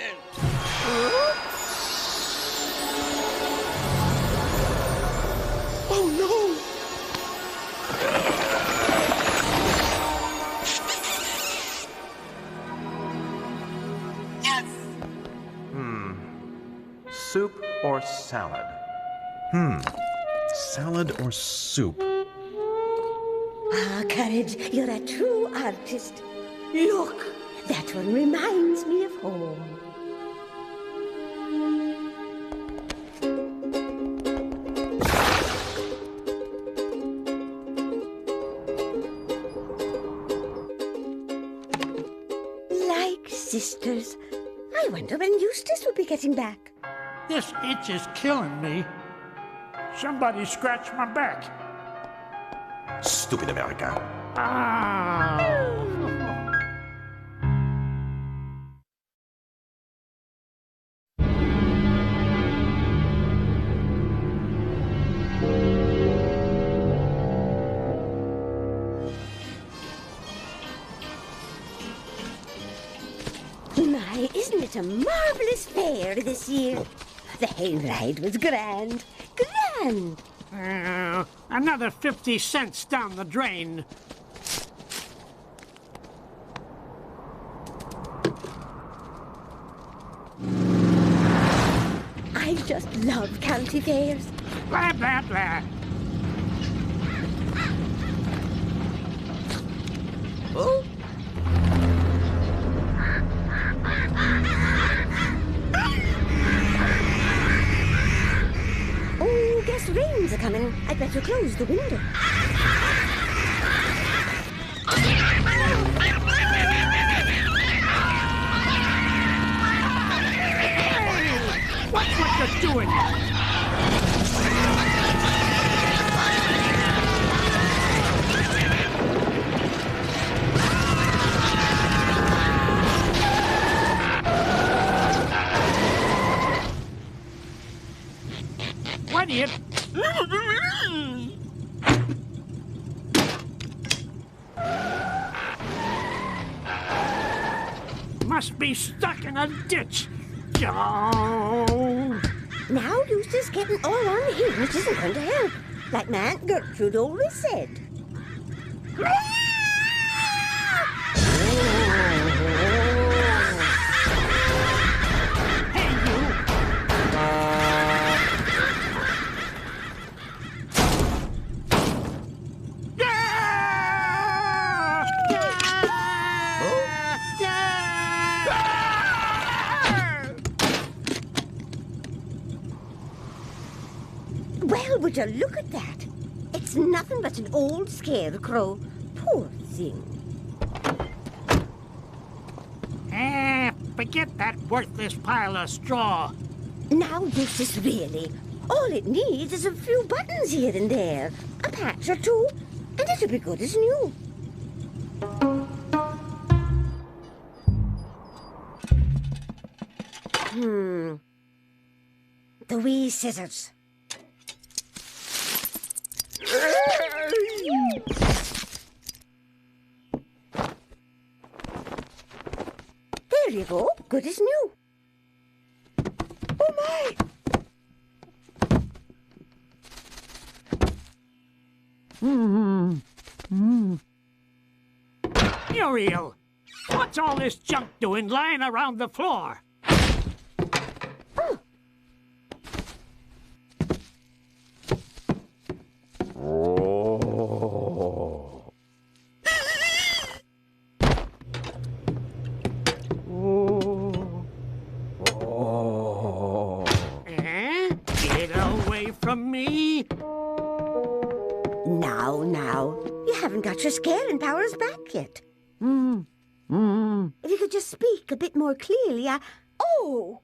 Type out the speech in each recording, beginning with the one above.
again. Oh, no! Yes! Soup or salad? Salad or soup? Ah, Courage, you're a true artist. Look, that one reminds me of home. Like sisters. I wonder when Eustace will be getting back. This itch is killing me. Somebody scratch my back. Stupid American. Ah! My, isn't it a marvelous fair this year? The hayride was grand. Grand! Another 50 cents down the drain. I just love county fairs. Blah, blah, blah. Oh? Oh, guess rains are coming. I'd better close the window. Watch what you're doing. What do you... Must be stuck in a ditch. Oh. Now Eustace getting all unhinged isn't going to help, like my Aunt Gertrude always said. Hey, you! Well, would you look at that? It's nothing but an old scarecrow. Poor thing. Forget that worthless pile of straw. Now, Eustace, really, all it needs is a few buttons here and there, a patch or two, and it'll be good as new. The wee scissors. There you go, good as new. Oh my! Muriel, what's all this junk doing lying around the floor? Get away from me! Now, you haven't got your scaring powers back yet. If you could just speak a bit more clearly, Oh!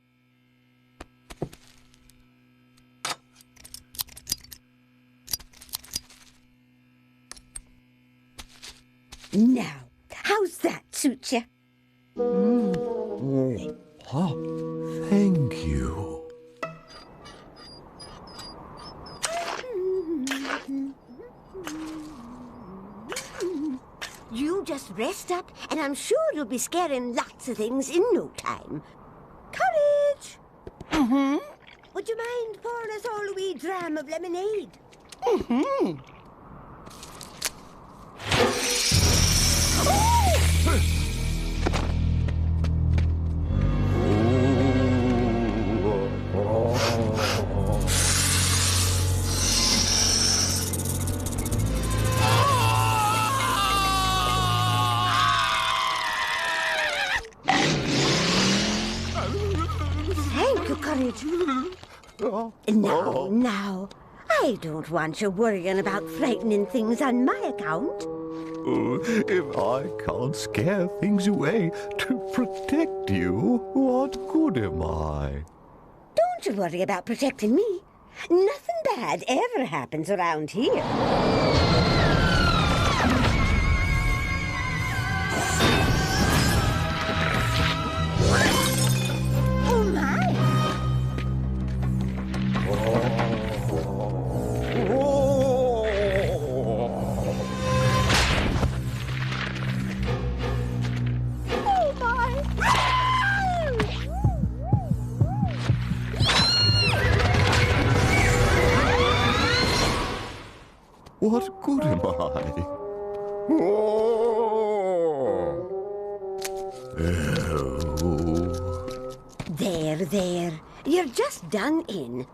Now, how's that suit you? Thank you. You just rest up, and I'm sure you'll be scaring lots of things in no time. Would you mind pouring us all a wee dram of lemonade? Thank you, Courage. Now, I don't want you worrying about frightening things on my account. If I can't scare things away to protect you, what good am I? Don't you worry about protecting me. Nothing bad ever happens around here. Oh, my. Oh, my. What good am I? There. You're just done in.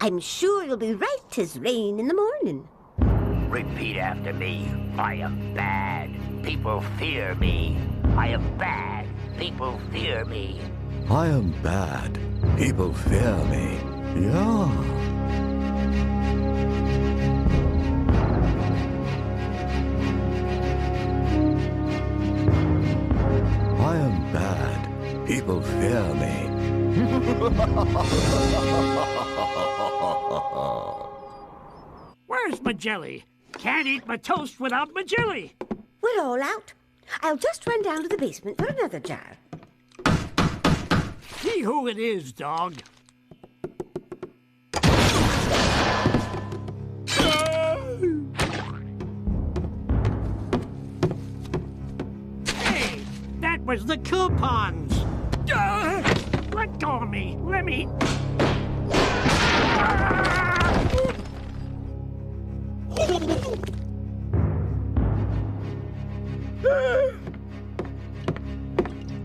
I'm sure you'll be right as rain in the morning. Repeat after me. I am bad. People fear me. I am bad. People fear me. I am bad. People fear me. Yeah. I am bad. People fear me. Where's my jelly? Can't eat my toast without my jelly. We're all out. I'll just run down to the basement for another jar. See who it is, dog. Hey, that was the coupons. Let go of me. Let me.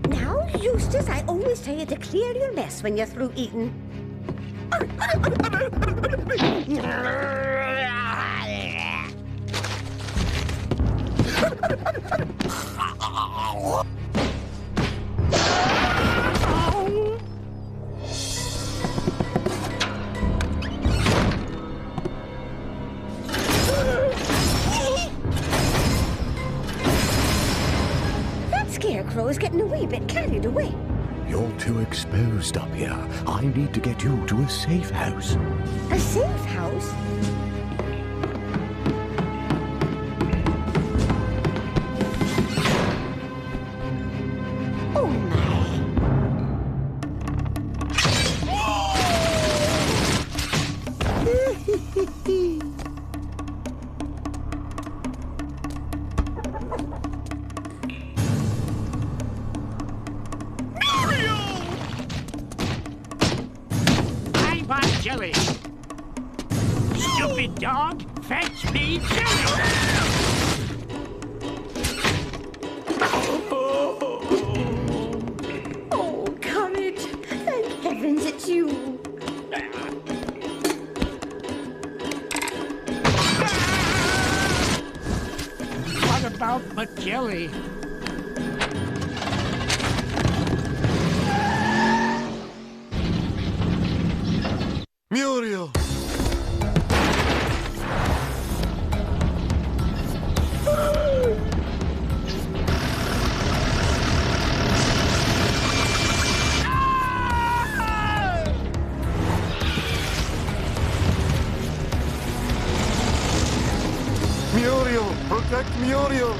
Now, Eustace, I always tell you to clear your mess when you're through eating. That scarecrow is getting a wee bit carried away. You're too exposed up here. I need to get you to a safe house. A safe house? Oh, my. I want jelly. Stupid dog, fetch me jelly. Oh, Courage. Thank heavens it's you. What about my jelly? Muriel! Muriel! Protect Muriel!